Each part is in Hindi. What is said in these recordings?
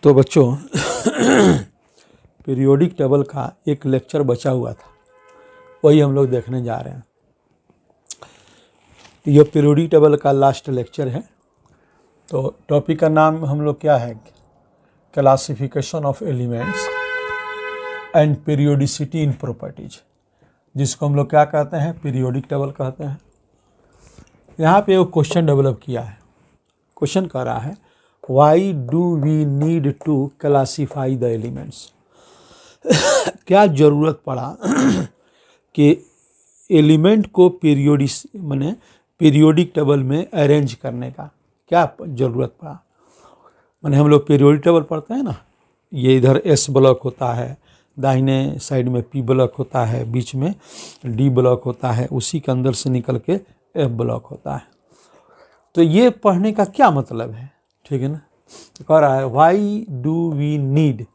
तो बच्चों पीरियोडिक टेबल का एक लेक्चर बचा हुआ था, वही हम लोग देखने जा रहे हैं। यह पीरियोडिक टेबल का लास्ट लेक्चर है। तो टॉपिक का नाम हम लोग क्या है, classification of elements and periodicity in properties, जिसको हम लोग क्या कहते हैं, पीरियोडिक टेबल कहते हैं। यहाँ पे एक क्वेश्चन डेवलप किया है। क्वेश्चन कह रहा है, why do we need to classify the elements. क्या ज़रूरत पड़ा कि एलिमेंट को पीरियोडिक टेबल में अरेंज करने का, क्या ज़रूरत पड़ा। माने हम लोग पीरियोडिक टेबल पढ़ते हैं ना, ये इधर एस ब्लॉक होता है, दाहिने साइड में पी ब्लॉक होता है, बीच में डी ब्लॉक होता है, उसी के अंदर से निकल के एफ ब्लॉक होता है। तो ये पढ़ने का क्या मतलब है, ठीक है ना। तो कह रहा है वाई डू वी नीड,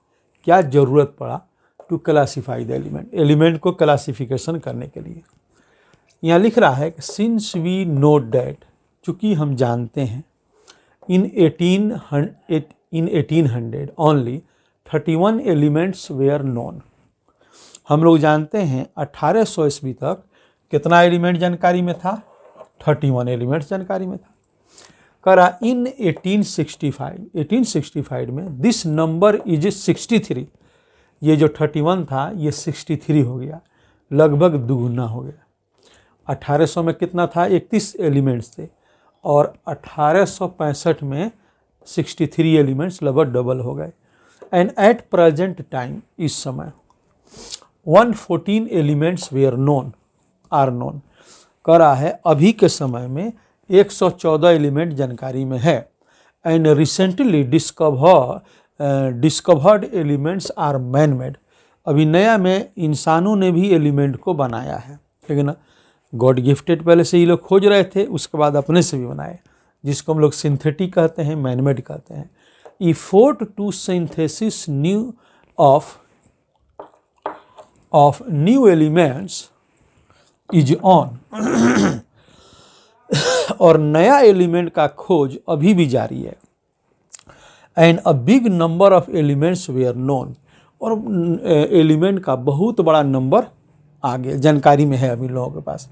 क्या ज़रूरत पड़ा to classify the element, element को क्लासिफिकेशन करने के लिए। यहाँ लिख रहा है कि सिंस वी नो डैट, चूँकि हम जानते हैं इन 1800 ओनली 31 एलिमेंट्स वेयर नोन। हम लोग जानते हैं 1800 ईस्वी तक कितना एलिमेंट जानकारी में था, 31 एलिमेंट्स जानकारी में था। करा इन 1865 में दिस नंबर इज 63, ये जो 31 था ये 63 हो गया, लगभग दुगुना हो गया। 1800 में कितना था, 31 एलिमेंट्स थे, और 1865 में 63 एलिमेंट्स लगभग डबल हो गए। एंड एट प्रेजेंट टाइम, इस समय 114 elements were known are known. कह रहा है अभी के समय में 114 एलिमेंट जानकारी में है। And recently discovered elements are man made, अभी नया में इंसानों ने भी एलिमेंट को बनाया है, ठीक है ना। गॉड गिफ्टेड पहले से ही लोग खोज रहे थे, उसके बाद अपने से भी बनाए, जिसको हम लोग सिंथेटिक कहते हैं, मैन मेड कहते हैं। Effort to synthesis new of new elements is on और नया एलिमेंट का खोज अभी भी जारी है। And a big number of elements were known, और एलिमेंट का बहुत बड़ा नंबर आगे जानकारी में है अभी लोगों के पास।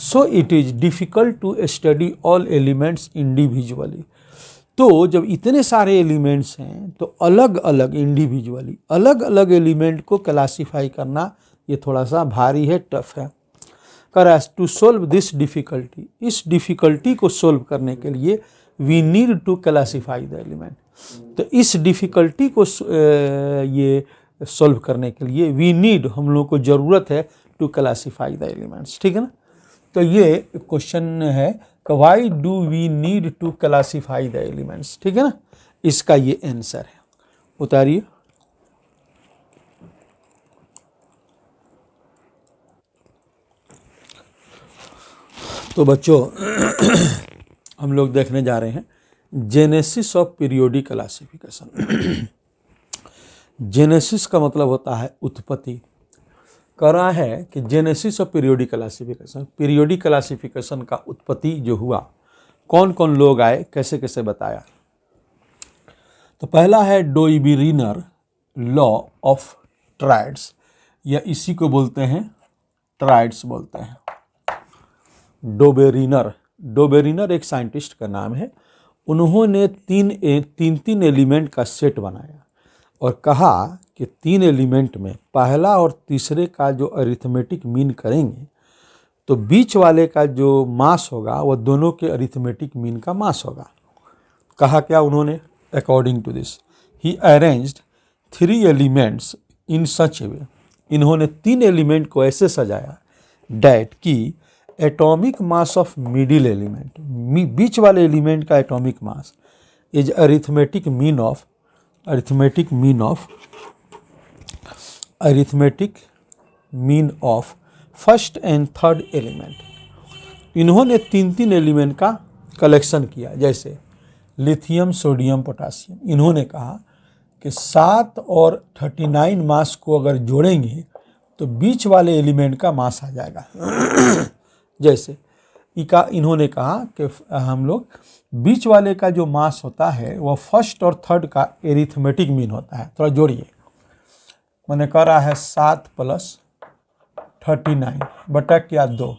So it is difficult to study all elements individually. तो जब इतने सारे एलिमेंट्स हैं तो अलग अलग इंडिविजुअली अलग अलग एलिमेंट को क्लासीफाई करना ये थोड़ा सा भारी है, टफ है। करास टू सोल्व दिस डिफ़िकल्टी, इस डिफ़िकल्टी को सोल्व करने के लिए we need to classify the element. तो इस डिफ़िकल्टी को ये सोल्व करने के लिए वी नीड, हम लोग को ज़रूरत है टू क्लासीफाई द एलिमेंट्स, ठीक है ना। तो ये क्वेश्चन है कि why do we need to classify the elements, ठीक है ना। इसका ये आंसर है, उतारिए। तो बच्चों हम लोग देखने जा रहे हैं genesis of periodic classification. Genesis का मतलब होता है उत्पत्ति। कह रहा है कि genesis of periodic classification, periodic classification का उत्पत्ति जो हुआ, कौन कौन लोग आए, कैसे कैसे बताया। तो पहला है डोइबेरिनर लॉ ऑफ ट्राइड्स, या इसी को बोलते हैं ट्राइड्स बोलते हैं। डोबेरिनर एक साइंटिस्ट का नाम है। उन्होंने तीन एलिमेंट का सेट बनाया और कहा कि 3 एलिमेंट में पहला और तीसरे का जो अरिथमेटिक मीन करेंगे तो बीच वाले का जो मास होगा वह दोनों के अरिथमेटिक मीन का मास होगा। कहा क्या उन्होंने, according to this he arranged 3 elements in such a way, इन्होंने 3 एलिमेंट को ऐसे सजाया डैट की atomic mass of middle element, बीच वाले एलिमेंट का atomic mass is arithmetic mean of first and third element. इन्होंने 3 एलिमेंट का कलेक्शन किया, जैसे लिथियम, सोडियम, पोटासियम। इन्होंने कहा कि 7 और 39 मास को अगर जोड़ेंगे तो बीच वाले एलिमेंट का मास आ जाएगा। जैसे इन्होंने कहा कि हम लोग बीच वाले का जो मास होता है वह फर्स्ट और थर्ड का एरिथमेटिक मीन होता है। थोड़ा जोड़िए, मैंने कह रहा है 7 + 39 बटा क्या 2,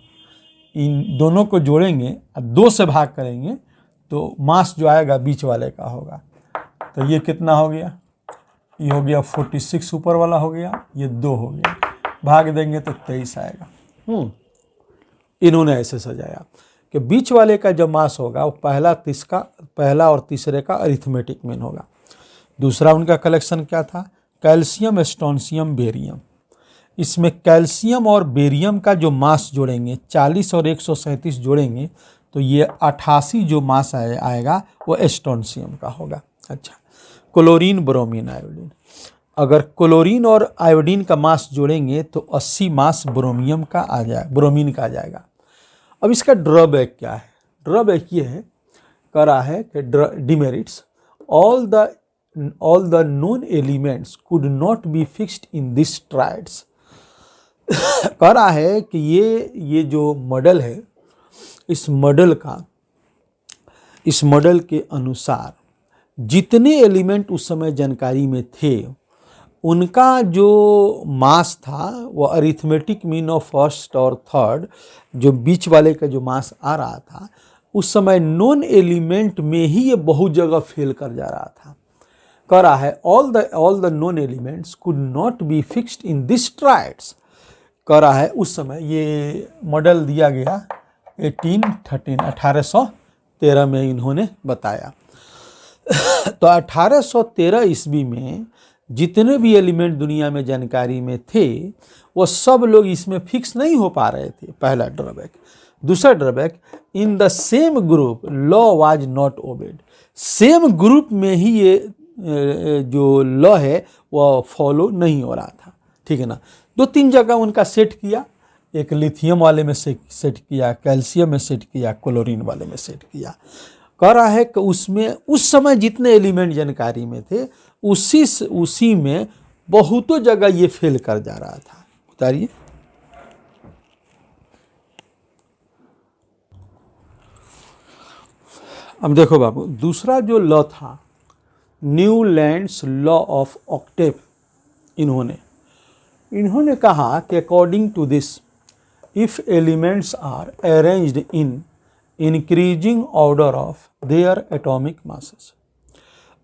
इन दोनों को जोड़ेंगे और 2 से भाग करेंगे तो मास जो आएगा बीच वाले का होगा। तो ये कितना हो गया, ये हो गया 46 ऊपर वाला हो गया, ये 2 हो गया, भाग देंगे तो 23 आएगा। इन्होंने ऐसे सजाया कि बीच वाले का जो मास होगा वो पहला और तीसरे का अरिथमेटिक मीन होगा। दूसरा उनका कलेक्शन क्या था, कैल्शियम, स्ट्रोंशियम, बेरियम। इसमें कैल्शियम और बेरियम का जो मास जोड़ेंगे 40 और 137 जोड़ेंगे तो ये 88 जो मास आएगा वो स्ट्रोंशियम का होगा। अच्छा, क्लोरीन, ब्रोमीन, आयोडीन। अगर क्लोरीन और आयोडीन का मास जोड़ेंगे तो 80 मास ब्रोमीन का आ जाएगा। अब इसका ड्रॉबैक क्या है, ड्रॉबैक ये है, कह रहा है कि demerits, all the known elements could not be fixed in this triads. कह रहा है कि ये जो मॉडल है, इस मॉडल के अनुसार जितने एलिमेंट उस समय जानकारी में थे उनका जो मास था वो अरिथमेटिक मीन ऑफ फर्स्ट और थर्ड, जो बीच वाले का जो मास आ रहा था उस समय नॉन एलिमेंट में ही ये बहुत जगह फेल कर जा रहा था। कह रहा है all the non elements could not be fixed in this triads. कह रहा है उस समय ये मॉडल दिया गया 1813 में इन्होंने बताया। तो 1813 ईस्वी में जितने भी एलिमेंट दुनिया में जानकारी में थे वो सब लोग इसमें फिक्स नहीं हो पा रहे थे, पहला ड्रॉबैक। दूसरा drawback, in the same group law was not obeyed. Same group में ही ये जो लॉ है वो फॉलो नहीं हो रहा था, ठीक है ना। 2-3 जगह उनका सेट किया, एक लिथियम वाले में सेट किया, कैल्शियम में सेट किया, क्लोरीन वाले में सेट किया। कह रहा है कि उसमें उस समय जितने एलिमेंट जानकारी में थे उसी में बहुतों जगह ये फेल कर जा रहा था। उतारिए, अब देखो बाबू, दूसरा जो लॉ था न्यूलैंड्स लॉ ऑफ ऑक्टेव, इन्होंने कहा कि according to this if elements are arranged in increasing order of their atomic masses,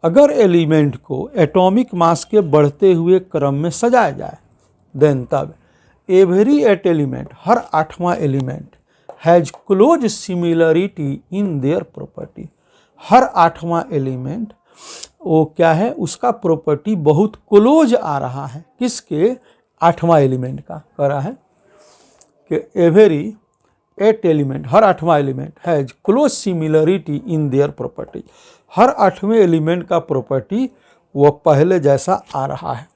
अगर एलिमेंट को एटॉमिक मास के बढ़ते हुए क्रम में सजाया जाए देन तब एवरी एट एलिमेंट, हर 8वां element has close similarity in their property. हर 8वां एलिमेंट वो क्या है, उसका प्रॉपर्टी बहुत क्लोज आ रहा है, किसके, 8वां एलिमेंट का। कह रहा है कि एवरी 8 एलिमेंट, हर 8वां element has close similarity in their property. हर 8वें एलिमेंट का प्रॉपर्टी वो पहले जैसा आ रहा है।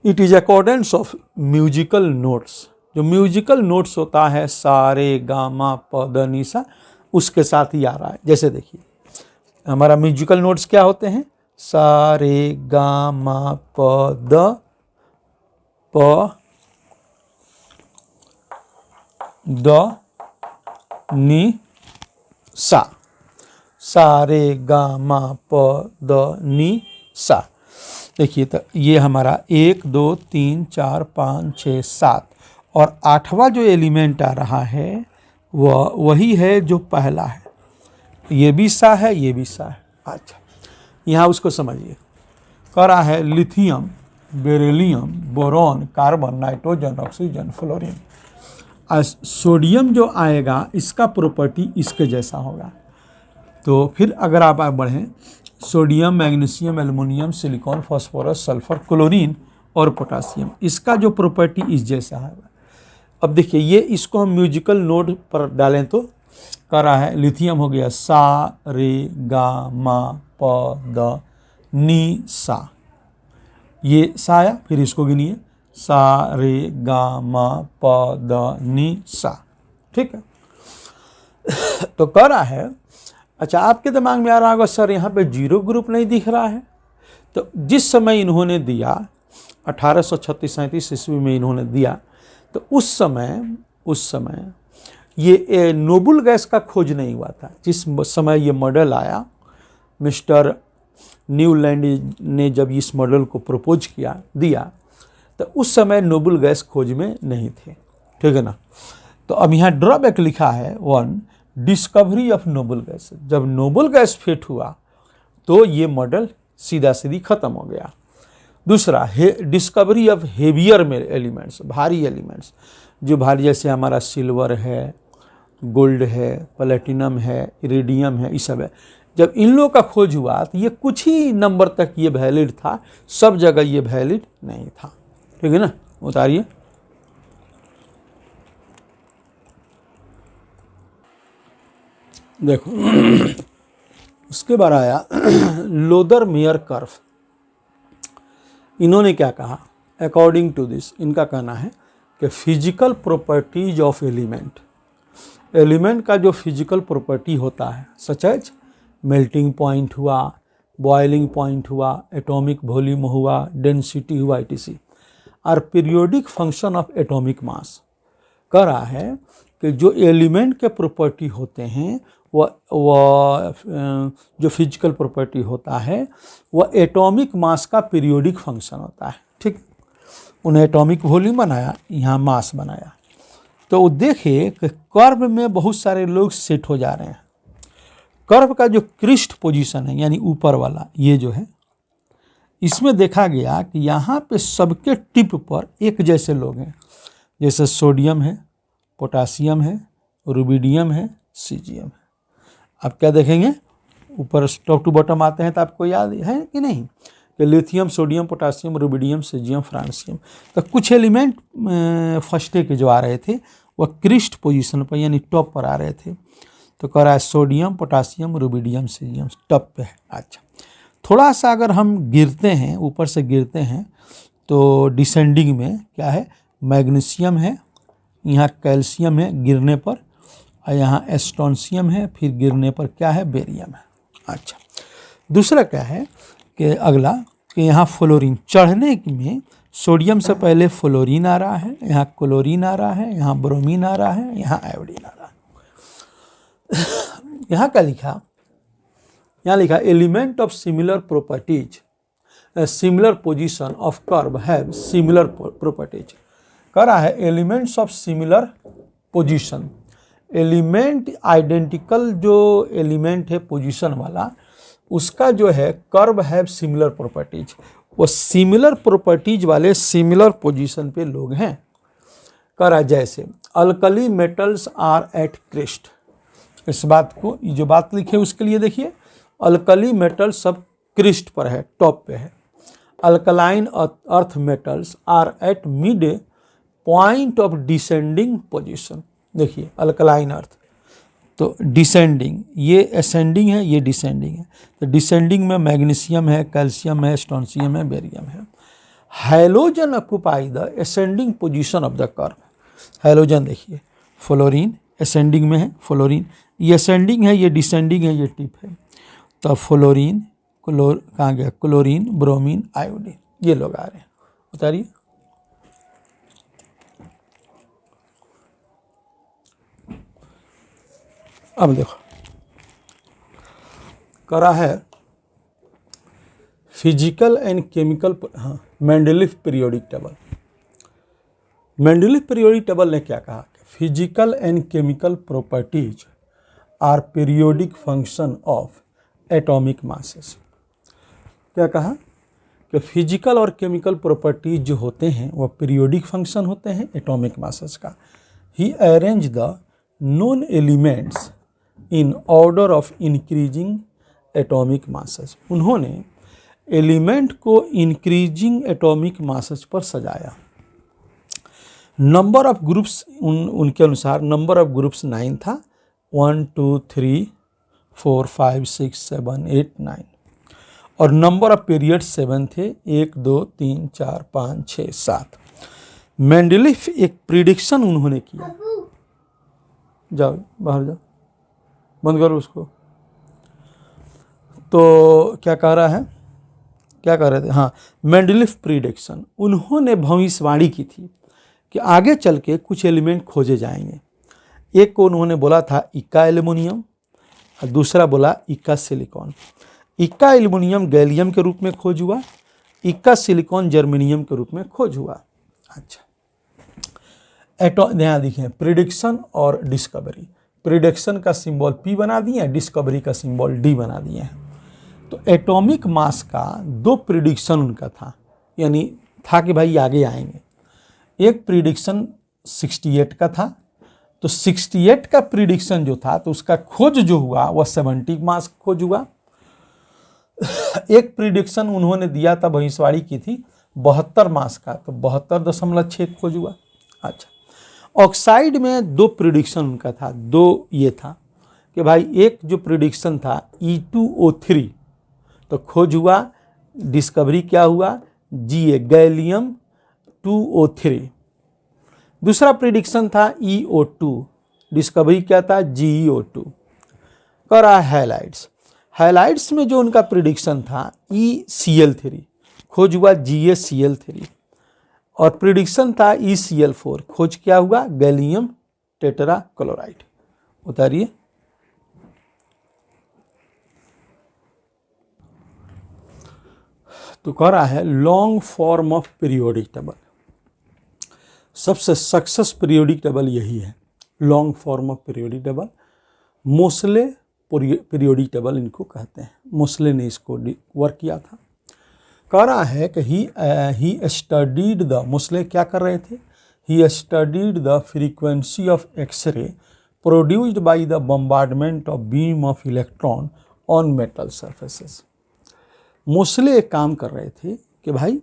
It is accordance of musical notes, जो म्यूजिकल नोट्स होता है सा रे गा मा प द नी सा, उसके साथ ही आ रहा है। जैसे देखिए हमारा म्यूजिकल नोट्स क्या होते हैं, सा रे गा मा प द नी सा, सा रे गा मा प द नी सा। देखिए तो ये हमारा 1 2 3 4 5 6 7 और 8वां जो एलिमेंट आ रहा है वह वही है जो पहला है। ये भी सा है, ये भी सा है। अच्छा, यहाँ उसको समझिए। कह रहा है lithium, beryllium, boron, carbon, nitrogen, oxygen, fluorine. Sodium जो आएगा इसका प्रॉपर्टी इसके जैसा होगा। तो फिर अगर आप बढ़ें, sodium, magnesium, aluminium, silicon, phosphorus, sulphur, chlorine और पोटासियम, इसका जो प्रॉपर्टी इस जैसा है। अब देखिए ये इसको हम म्यूजिकल नोट पर डालें तो कह रहा है लिथियम हो गया सा रे गा मा प द नी सा, ये सा आया। फिर इसको गिनिए सा रे गा मा प द नी सा, ठीक है। तो कह रहा है, अच्छा आपके दिमाग में आ रहा होगा सर यहाँ पे जीरो ग्रुप नहीं दिख रहा है। तो जिस समय इन्होंने दिया 1836-37 ईस्वी में इन्होंने दिया, तो उस समय ये नोबल गैस का खोज नहीं हुआ था। जिस समय ये मॉडल आया, मिस्टर न्यूलैंड ने जब इस मॉडल को प्रपोज दिया, तो उस समय नोबल गैस खोज में नहीं थे, ठीक है ना। तो अब यहाँ ड्रॉबैक लिखा है 1, डिस्कवरी ऑफ नोबल गैस। जब नोबल गैस फेट हुआ तो ये मॉडल सीधा सीधी खत्म हो गया। दूसरा, डिस्कवरी ऑफ हेवियर में एलिमेंट्स, भारी एलिमेंट्स, जो भारी, जैसे हमारा सिल्वर है, गोल्ड है, प्लेटिनम है, इरिडियम है, ये सब है। जब इन लोगों का खोज हुआ तो ये कुछ ही नंबर तक ये वैलिड था, सब जगह ये वैलिड नहीं था, ठीक है ना। उतारिए। देखो उसके बाद आया लोदर मेयर कर्व। इन्होंने क्या कहा, अकॉर्डिंग टू दिस, इनका कहना है कि physical properties of element, element का जो फिजिकल प्रॉपर्टी होता है, सच एज मेल्टिंग पॉइंट हुआ, बॉइलिंग पॉइंट हुआ, एटॉमिक वॉल्यूम हुआ, डेंसिटी हुआ, etc. Are periodic function of atomic mass. कह रहा है कि जो एलिमेंट के प्रॉपर्टी होते हैं वह जो फिजिकल प्रॉपर्टी होता है वह एटॉमिक मास का पीरियोडिक फंक्शन होता है, ठीक। उन्हें एटॉमिक वॉल्यूम बनाया, यहाँ मास बनाया। तो वो देखिए कि कर्व में बहुत सारे लोग सेट हो जा रहे हैं। कर्व का जो क्रिस्ट पोजीशन है, यानी ऊपर वाला, ये जो है, इसमें देखा गया कि यहाँ पे सबके टिप पर एक जैसे लोग हैं, जैसे सोडियम है, पोटासियम है, रुबिडियम है, सीजियम है। आप क्या देखेंगे, ऊपर टॉप टू बॉटम आते हैं तो आपको याद है कि नहीं कि lithium, sodium, potassium, rubidium, caesium, francium. तो कुछ एलिमेंट फर्स्ट के जो आ रहे थे वह क्रिस्ट पोजीशन पर, यानी टॉप पर आ रहे थे। तो कह रहा है sodium, potassium, rubidium, caesium top पे है। अच्छा, थोड़ा सा अगर हम गिरते हैं, ऊपर से गिरते हैं, तो डिसेंडिंग में क्या है, मैग्नीशियम है, यहाँ कैल्शियम है गिरने पर, और यहाँ एस्टोंशियम है, फिर गिरने पर क्या है, बेरियम है। अच्छा, दूसरा क्या है कि अगला कि यहाँ फ्लोरीन, चढ़ने में सोडियम से पहले फ्लोरीन आ रहा है, यहाँ क्लोरीन आ रहा है, यहाँ ब्रोमीन आ रहा है, यहाँ आयोडीन आ रहा है। यहाँ क्या लिखा, यहाँ लिखा element of similar properties, similar position of curve have similar properties. कह रहा है elements of similar position, element identical जो एलिमेंट है पोजीशन वाला, उसका जो है कर्व हैव सिमिलर प्रॉपर्टीज, वो सिमिलर प्रॉपर्टीज वाले सिमिलर पोजीशन पे लोग हैं। कह रहा है जैसे alkali metals are at crest, इस बात को, ये जो बात लिखी है उसके लिए देखिए, अल्कली मेटल सब क्रिस्ट पर है, टॉप पे है। Alkaline earth metals are at mid point of descending position. देखिए अल्कलाइन अर्थ तो डिसेंडिंग, ये असेंडिंग है, ये डिसेंडिंग है। तो डिसेंडिंग में मैग्नीशियम है, कैल्शियम है, स्टोंशियम है, बेरियम है। Halogen occupy the ascending position of the curve. Halogen देखिए, फ्लोरीन असेंडिंग में है, फ्लोरीन ये असेंडिंग है, ये डिसेंडिंग है, ये टिप है। तो फ्लोरीन, कहाँ गया, क्लोरीन, ब्रोमीन, आयोडीन, ये लोग आ रहे हैं। उतारिए। अब देखो करा है फिजिकल एंड केमिकल, हाँ, Mendeleev periodic table. Mendeleev periodic table ने क्या कहा, physical and chemical properties are periodic function of atomic masses. क्या कहा कि फिजिकल और केमिकल प्रॉपर्टीज जो होते हैं वह पीरियोडिक फंक्शन होते हैं एटॉमिक मासेस का। He arrange the known elements in order of increasing atomic masses. उन्होंने एलिमेंट को इंक्रीजिंग एटॉमिक मासेस पर सजाया। नंबर ऑफ ग्रुप्स, उनके अनुसार नंबर ऑफ ग्रुप्स 9 था, 1 2 3 4 5 6 7 8 9, और नंबर ऑफ पीरियड 7 थे, 1 2 3 4 5 6 7। मेंडलीफ एक प्रिडिक्शन उन्होंने किया, जाओ बाहर जाओ, बंद करो उसको। तो क्या कह रहा है, क्या कह रहे थे, हाँ, मेंडलीफ प्रिडिक्शन, उन्होंने भविष्यवाणी की थी कि आगे चल के कुछ एलिमेंट खोजे जाएंगे। एक को उन्होंने बोला था इक्का एल्युमिनियम और दूसरा बोला इक्का सिलिकॉन। इक्का एल्युमिनियम गैलियम के रूप में खोज हुआ, इक्का सिलिकॉन जर्मेनियम के रूप में खोज हुआ। अच्छा, यहाँ देखिए प्रिडिक्शन और डिस्कवरी। प्रिडिक्शन का सिंबल P बना दिए, डिस्कवरी का सिंबल D बना दिए हैं। तो एटॉमिक मास का दो प्रिडिक्शन उनका था, यानी था कि भाई आगे आएंगे। एक प्रिडिक्शन 68 का था, तो 68 का प्रिडिक्शन जो था तो उसका खोज जो हुआ वह 70 मास खोज हुआ। एक प्रिडिक्शन उन्होंने दिया था, भविष्यवाणी की थी 72 मास का, तो 72.6 खोज हुआ। अच्छा, ऑक्साइड में दो प्रिडिक्शन उनका था, दो ये था कि भाई एक जो प्रिडिक्शन था E2O3 तो खोज हुआ, डिस्कवरी क्या हुआ Ga गैलियम 2O3। दूसरा प्रिडिक्शन था EO2, डिस्कवरी क्या था GeO2। कह रहा है हैलाइड्स। हैलाइड्स में जो उनका प्रिडिक्शन था ECl3, खोज हुआ GaCl3। और प्रिडिक्शन था ECl4, खोज क्या हुआ गैलियम टेट्रा क्लोराइड। उतारिए। तो कह रहा है long form of periodic table. सबसे सक्सेस पीरियोडिक टेबल यही है, long form of periodic table. Mosle periodic table इनको कहते हैं, मोसले ने इसको वर्क किया था। कह रहा है कि ही स्टडीड द, मोसले क्या कर रहे थे, he studied the frequency of x ray produced by the bombardment of beam of electron on metal surfaces. Moseley एक काम कर रहे थे कि भाई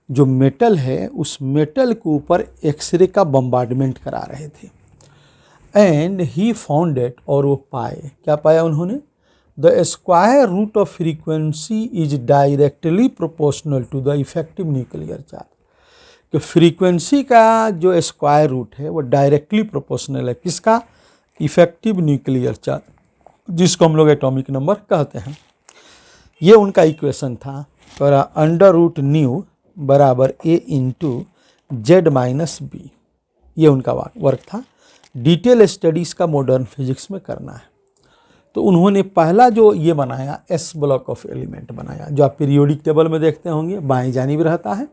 जो मेटल है उस मेटल के ऊपर एक्सरे का बम्बार्डमेंट करा रहे थे। एंड ही फाउंड इट, और वो पाए, क्या पाया उन्होंने, the square root of frequency is directly proportional to the effective nuclear charge. कि फ्रीक्वेंसी का जो स्क्वायर रूट है वो डायरेक्टली प्रोपोर्शनल है किसका, इफेक्टिव न्यूक्लियर चार्ज, जिसको हम लोग एटॉमिक नंबर कहते हैं। ये उनका इक्वेशन था, अंडर रूट न्यू बराबर A into Z minus B. ये उनका वर्क था। डिटेल स्टडीज़ का मॉडर्न फिजिक्स में करना है। तो उन्होंने पहला जो ये बनाया एस ब्लॉक ऑफ एलिमेंट बनाया, जो आप पीरियोडिक टेबल में देखते होंगे बाएं जानिब रहता है।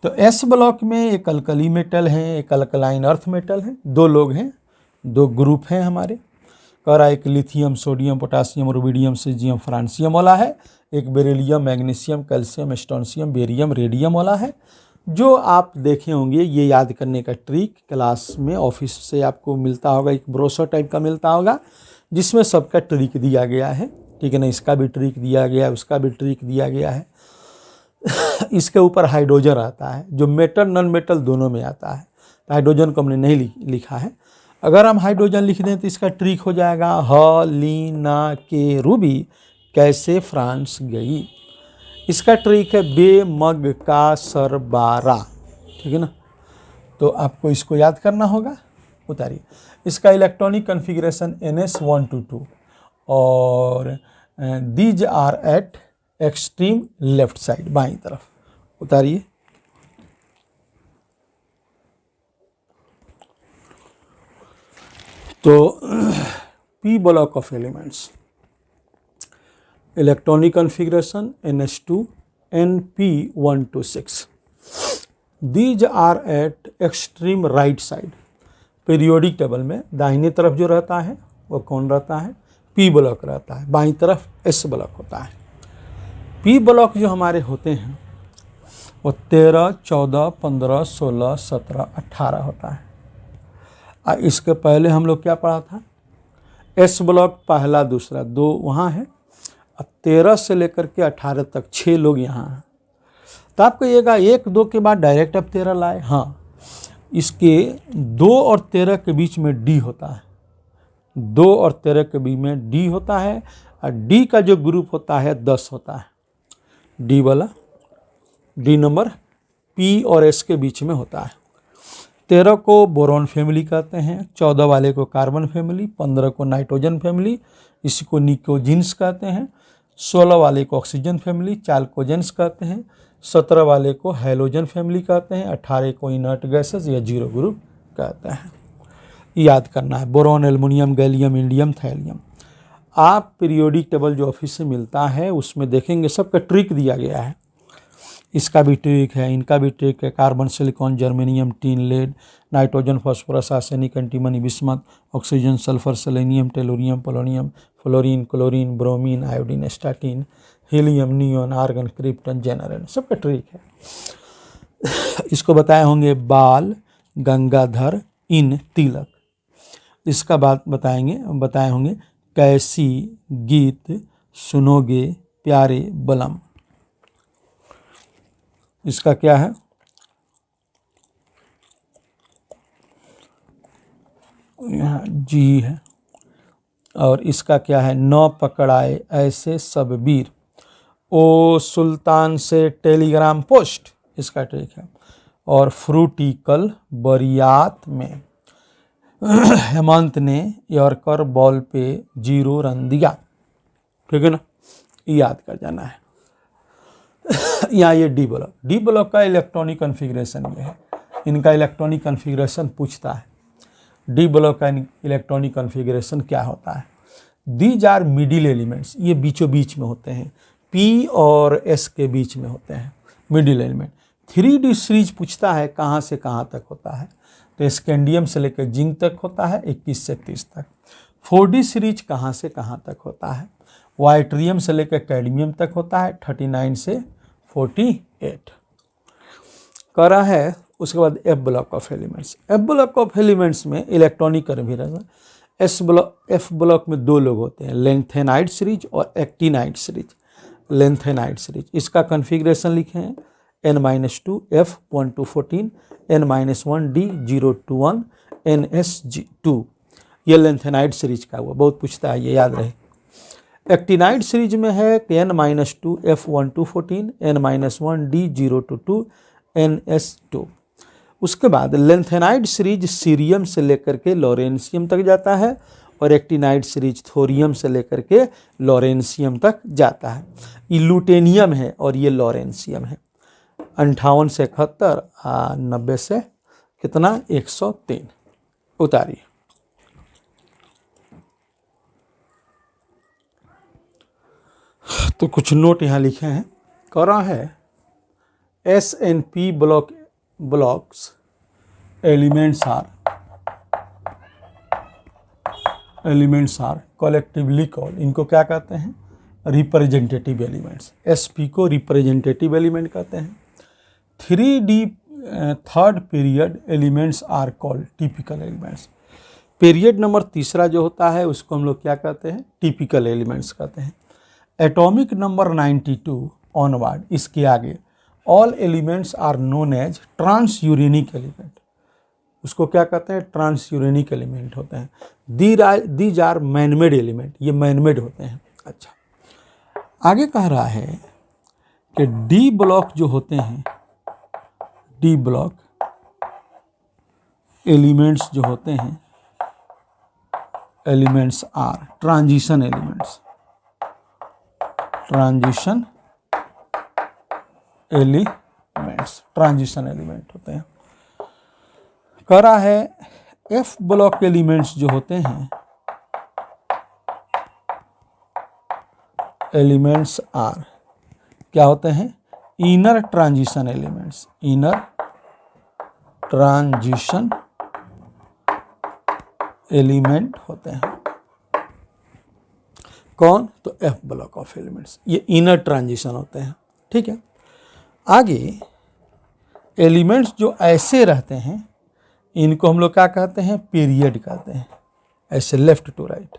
तो एस ब्लॉक में एक अल्कली मेटल है, एक अल्कलाइन अर्थ मेटल है, दो लोग हैं, दो ग्रुप हैं हमारे। कह रहा है एक lithium sodium potassium rubidium caesium francium वाला है, एक beryllium magnesium calcium strontium barium radium वाला है। जो आप देखे होंगे, ये याद करने का ट्रिक क्लास में ऑफिस से आपको मिलता होगा, एक ब्रोशर टाइप का मिलता होगा जिसमें सबका ट्रिक दिया गया है, ठीक है ना। इसका भी ट्रिक दिया गया है, उसका भी ट्रिक दिया गया है। इसके ऊपर हाइड्रोजन आता है, जो मेटल नॉन मेटल दोनों में आता है। तो हाइड्रोजन को हमने नहीं लिखा है। अगर हम हाइड्रोजन लिख दें तो इसका ट्रिक हो जाएगा हलीना के रूबी कैसे फ्रांस गई। इसका ट्रिक है बे मग का सरबारा, ठीक है ना। तो आपको इसको याद करना होगा। उतारिए। इसका इलेक्ट्रॉनिक कन्फिग्रेशन NS122 और these are at extreme left side, बाईं तरफ। उतारिए। तो P block of elements, electronic configuration NS2 NP126। These are at extreme right side. Periodic table में दाहिने तरफ जो रहता है वो कौन रहता है, P ब्लॉक रहता है, बाईं तरफ S ब्लॉक होता है। P ब्लॉक जो हमारे होते हैं वो 13, 14, 15, 16, 17, 18 होता है। इसके पहले हम लोग क्या पढ़ा था, S ब्लॉक पहला दूसरा दो वहाँ है, अब 13 से लेकर के 18 तक 6 लोग यहाँ हैं। तो आप कहिएगा 1, 2 के बाद डायरेक्ट अब 13 लाए। हाँ, इसके 2 और 13 के बीच में D होता है, 2 और 13 के बीच में D होता है, और D का जो ग्रुप होता है 10 होता है। D वाला, D नंबर P और S के बीच में होता है। 13 को बोरॉन फैमिली कहते हैं, 14 वाले को कार्बन फैमिली, 15 को नाइट्रोजन फैमिली, इसी को निकोजिन्स कहते हैं, 16 वाले को ऑक्सीजन फैमिली, चाल्कोजेंस कहते हैं, 17 वाले को हैलोजन फैमिली कहते हैं, 18 को इनर्ट गैसेस या जीरो ग्रुप कहते हैं। याद करना है। Boron, aluminium, gallium, indium, thallium. आप पीरियोडिक टेबल जो ऑफिस से मिलता है उसमें देखेंगे सबका ट्रिक दिया गया है। इसका भी ट्रिक है, इनका भी ट्रिक है। Carbon, silicon, germanium, tin, lead, nitrogen, phosphorus, arsenic, antimony, bismuth, oxygen, sulphur, selenium, tellurium, polonium, fluorine, chlorine, bromine, iodine, astatine, helium, neon, argon, krypton, जेनरेन, सबका ट्रिक है। इसको बताए होंगे बाल गंगाधर इन तिलक। इसका बात बताए होंगे कैसी गीत सुनोगे प्यारे बलम। इसका क्या है, यहाँ जी है। और इसका क्या है, नौ पकड़ाए ऐसे सब वीर, ओ सुल्तान से टेलीग्राम पोस्ट, इसका ट्रिक है। और फ्रूटिकल बरियात में हेमंत ने यॉर्कर बॉल पे 0 रन दिया। ठीक है ना, याद कर जाना है। यहाँ ये डी ब्लॉक का इलेक्ट्रॉनिक कॉन्फ़िगरेशन ये है। इनका इलेक्ट्रॉनिक कॉन्फ़िगरेशन पूछता है। डी ब्लॉक का इलेक्ट्रॉनिक कॉन्फ़िगरेशन क्या होता है। दीज आर मिडिल एलिमेंट्स, ये बीचों बीच में होते हैं, पी और एस के बीच में होते हैं मिडिल एलिमेंट। 3D सीरीज पूछता है कहाँ से कहाँ तक होता है, तो स्कैंडियम से लेकर जिंक तक होता है 21 से 30 तक। 4D सीरीज कहाँ से कहाँ तक होता है, वाइट्रियम से लेकर कैडमियम तक होता है 39 से 48 करा है। उसके बाद F block of elements. F block of elements में इलेक्ट्रॉनिक कन्फिगरेशन, एफ ब्लॉक में 2 लोग होते हैं, लेंथेनाइड सीरीज और एक्टिनाइड सीरीज। लेंथेनाइड सीरीज, इसका कन्फिगरेशन लिखे हैं n-2 f 1 to 14, n-1 d 0 to 1, nsg2। ये लेंथेनाइड सीरीज का हुआ, बहुत पूछता है, ये याद रहे। एक्टिनाइड सीरीज में है n-2 f 1 to 14, n-1 d 0 to 2, ns2। उसके बाद लेंथेनाइड सीरीज सीरियम से लेकर के लॉरेंसियम तक जाता है और एक्टिनाइड सीरीज थोरियम से लेकर के लॉरेंसियम तक जाता है। ये लुटेनियम है और ये लॉरेंसियम है। 58 से 71, 90 से कितना 103 उतारिए। तो कुछ नोट यहाँ लिखे हैं। करा है S&P blocks elements are collectively called, इनको क्या कहते हैं, रिप्रेजेंटेटिव एलिमेंट्स। SP को रिप्रेजेंटेटिव एलिमेंट कहते हैं। 3D third period elements are called typical elements. Period number तीसरा जो होता है उसको हम लोग क्या कहते हैं, टिपिकल एलिमेंट्स कहते हैं। एटॉमिक नंबर 92 ऑनवर्ड, इसके आगे all elements are known as transuranic element, उसको क्या कहते हैं, ट्रांस यूरेनिक एलिमेंट होते हैं। दीज आर मैनमेड एलिमेंट, ये मैनमेड होते हैं। अच्छा, आगे कह रहा है कि डी ब्लॉक जो होते हैं, डी ब्लॉक एलिमेंट्स जो होते हैं, elements are transition elements, transition elements, transition element होते हैं। करा है एफ ब्लॉक एलिमेंट्स जो होते हैं, एलिमेंट्स आर क्या होते हैं, inner transition elements, inner transition element होते हैं। कौन, तो एफ ब्लॉक ऑफ एलिमेंट्स, ये इनर ट्रांजिशन होते हैं। ठीक है, आगे एलिमेंट्स जो ऐसे रहते हैं इनको हम लोग क्या कहते हैं, पीरियड कहते हैं। ऐसे left to right,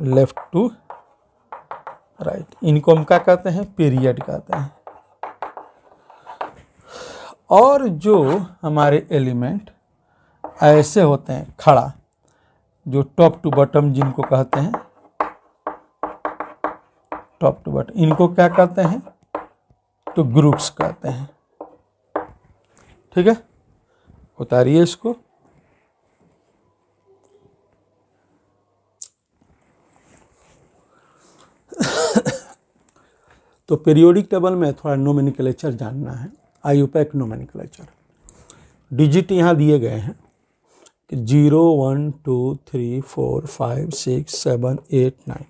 left to right, इनको हम क्या कहते हैं, पीरियड कहते हैं। और जो हमारे एलिमेंट ऐसे होते हैं खड़ा, जो टॉप टू बॉटम जिनको कहते हैं, टॉप टू बॉटम, इनको क्या कहते हैं, तो ग्रुप्स कहते हैं। ठीक है, उतारिए इसको। तो पीरियोडिक टेबल में थोड़ा नोमेनक्लेचर जानना है, आयुपैक नोमेनक्लेचर। डिजिट यहाँ दिए गए हैं, 0 1 2 3 4 5 6 7 8 9।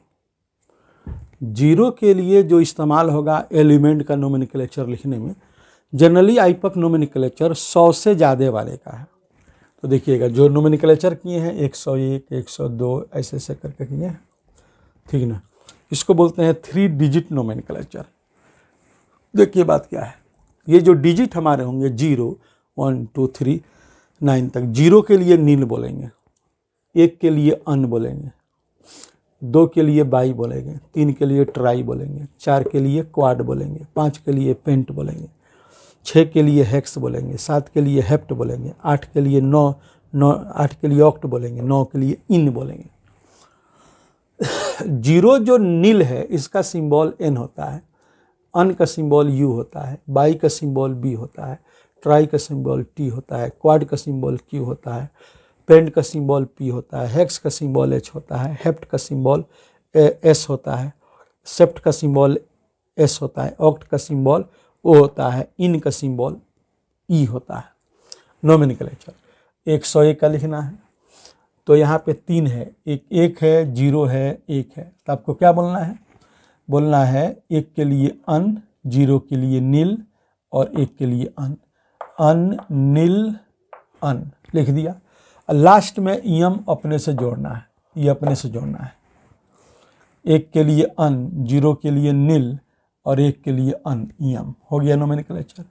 जीरो के लिए जो इस्तेमाल होगा एलिमेंट का नोमेनक्लेचर लिखने में, जनरली आइपक नोमेनक्लेचर 100 से ज़्यादा वाले का है। तो देखिएगा जो नोमेनक्लेचर किए हैं 101, 102 ऐसे ऐसे करके किए हैं, ठीक ना। इसको बोलते हैं 3 डिजिट नोमेनक्लेचर। देखिए बात क्या है, ये जो डिजिट हमारे होंगे 0 1 2 3 9 तक, 0 के लिए नील बोलेंगे, 1 के लिए अन बोलेंगे, 2 के लिए बाई बोलेंगे, 3 के लिए ट्राई बोलेंगे, 4 के लिए क्वाड बोलेंगे, 5 के लिए पेंट बोलेंगे, 6 के लिए हेक्स बोलेंगे, 7 के लिए हेप्ट बोलेंगे, 8 के लिए 8 के लिए ऑक्ट बोलेंगे, 9 के लिए इन बोलेंगे। 0 जो नील है इसका सिंबल एन होता है, अन का सिंबल यू होता है, बाई का सिंबल बी होता है, ट्राई का सिंबल टी होता है, क्वाड का सिंबल क्यू होता है, पेंट का सिंबल पी होता है, हेक्स का सिंबल एच होता है, हेप्ट का सिंबल एस होता है, सेप्ट का सिंबल एस होता है, ऑक्ट का सिंबल ओ होता है, इन का सिंबल ई होता है। नोमेनक्लेचर 101 का लिखना है तो यहाँ पे 3 है, एक है, 0 है, 1 है, तो आपको क्या बोलना है? बोलना है 1 के लिए अन, 0 के लिए नील और 1 के लिए अन, अन नील अन लिख दिया। लास्ट में यम अपने से जोड़ना है, ये अपने से जोड़ना है। 1 के लिए अन, 0 के लिए नील और 1 के लिए अन, यम हो गया नोमेनक्लेचर।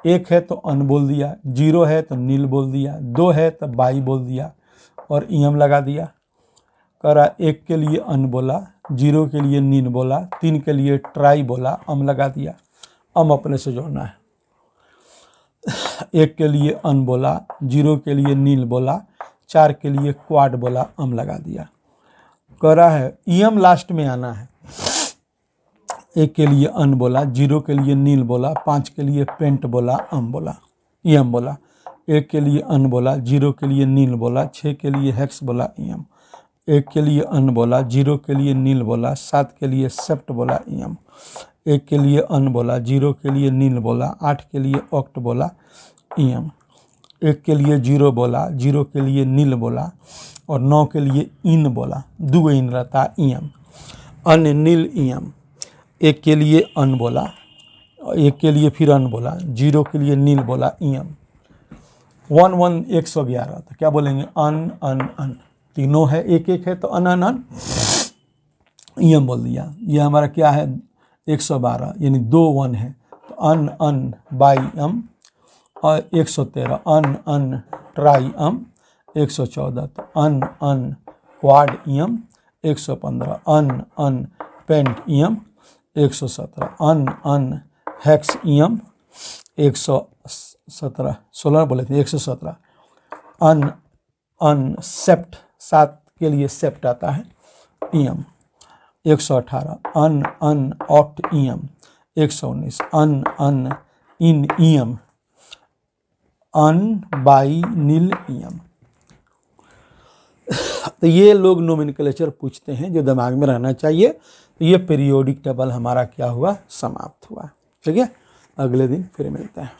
1 है तो अन बोल दिया, 0 है तो नील बोल दिया, 2 है तो बाई बोल दिया और यम लगा दिया। करा 1 के लिए अन बोला, 0 के लिए नील बोला, 3 के लिए ट्राई बोला, अम लगा दिया, अम अपने से जोड़ना है। 1 के लिए अन बोला, 0 के लिए नील बोला, 4 के लिए क्वाड बोला, अम लगा दिया। कह रहा है यम लास्ट में आना है। 1 के लिए अन बोला, 0 के लिए नील बोला, 5 के लिए पेंट बोला, अम बोला, यम बोला। 1 के लिए अन बोला, 0 के लिए नील बोला, 6 के लिए हेक्स बोला, यम। 1 के लिए अन बोला, 0 के लिए नील बोला, 7 के लिए सेप्ट बोला, यम। 1 के लिए अन बोला, 0 के लिए नील बोला, 8 के लिए ऑक्ट बोला, यम। 1 के लिए 0 बोला, 0 के लिए नील बोला और 9 के लिए इन बोला, 2 इन रहता यम, अन नील यम। 1 के लिए अन बोला, 1 के लिए फिर अन बोला, 0 के लिए नील बोला, यम। 1 1 111, तो क्या बोलेंगे? अन अन अन, तीनों है, 1 1 है तो अन अन अन, यम बोल दिया। ये हमारा क्या है? 112, यानी 2 1 है तो अन अन बाई अम, और 113 अन अन ट्राई अम, 114 तो अन अन क्वाड यम, 115 अन अन पेंट यम, 117 अन अन हेक्स यम, 117 16 बोले थे, 117 अन अन सेप्ट, 7 के लिए सेप्ट आता है यम, 118 अन अन oct Yama, 119 on on in Yama, on by नील यम। तो ये लोग नोमेनक्लेचर पूछते हैं जो दिमाग में रहना चाहिए। तो ये पीरियोडिक टेबल हमारा क्या हुआ? समाप्त हुआ। ठीक है, अगले दिन फिर मिलते हैं।